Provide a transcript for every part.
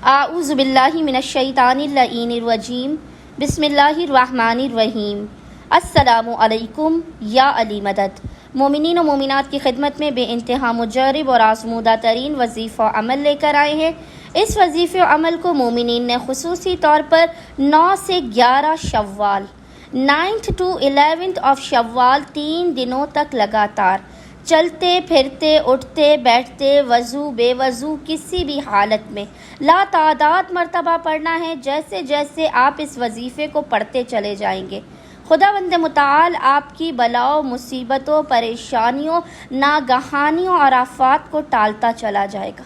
اعوذ باللہ من الشیطان اللعین الرجیم بسم اللہ الرحمن الرحیم۔ السلام علیکم یا علی مدد۔ مومنین و مومنات کی خدمت میں بے انتہا مجرب اور آزمودہ ترین وظیفہ عمل لے کر آئے ہیں۔ اس وظیفہ عمل کو مومنین نے خصوصی طور پر 9 سے 11 شوال 9th to 11th آف شوال 3 دنوں تک لگاتار چلتے پھرتے اٹھتے بیٹھتے وضو بے وضو کسی بھی حالت میں لا تعداد مرتبہ پڑھنا ہے۔ جیسے جیسے آپ اس وظیفے کو پڑھتے چلے جائیں گے خداوند متعال آپ کی بلاؤں مصیبتوں پریشانیوں ناگہانیوں اور آفات کو ٹالتا چلا جائے گا۔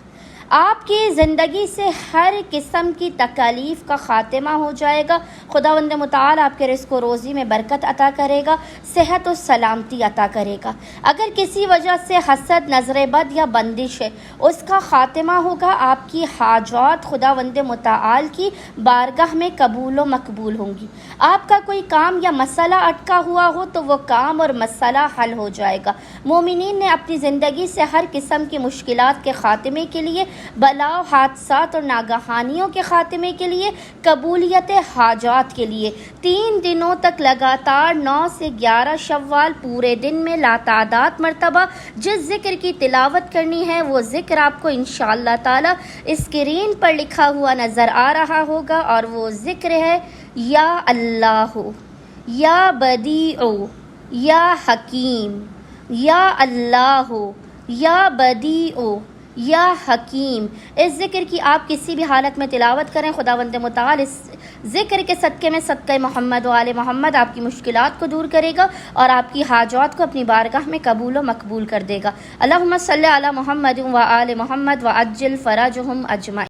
آپ کی زندگی سے ہر قسم کی تکالیف کا خاتمہ ہو جائے گا۔ خداوند متعال آپ کے رزق و روزی میں برکت عطا کرے گا، صحت و سلامتی عطا کرے گا۔ اگر کسی وجہ سے حسد نظر بد یا بندش ہے اس کا خاتمہ ہوگا۔ آپ کی حاجات خداوند متعال کی بارگاہ میں قبول و مقبول ہوں گی۔ آپ کا کوئی کام یا مسئلہ اٹکا ہوا ہو تو وہ کام اور مسئلہ حل ہو جائے گا۔ مومنین نے اپنی زندگی سے ہر قسم کی مشکلات کے خاتمے کے لیے بلاؤ حادثات اور ناگہانیوں کے خاتمے کے لیے قبولیت حاجات کے لیے 3 دنوں تک لگاتار 9 سے 11 شوال پورے دن میں لاتعداد مرتبہ جس ذکر کی تلاوت کرنی ہے وہ ذکر آپ کو انشاءاللہ تعالی اسکرین پر لکھا ہوا نظر آ رہا ہوگا، اور وہ ذکر ہے یا اللہ یا بدیع یا حکیم یا اللہ یا بدیع یا حکیم۔ اس ذکر کی آپ کسی بھی حالت میں تلاوت کریں، خداوند متعال اس ذکر کے صدقے میں صدقہ محمد و آل محمد آپ کی مشکلات کو دور کرے گا اور آپ کی حاجات کو اپنی بارگاہ میں قبول و مقبول کر دے گا۔ اللہم صلی علی محمد و آل محمد و عجل فرجہم اجمعین۔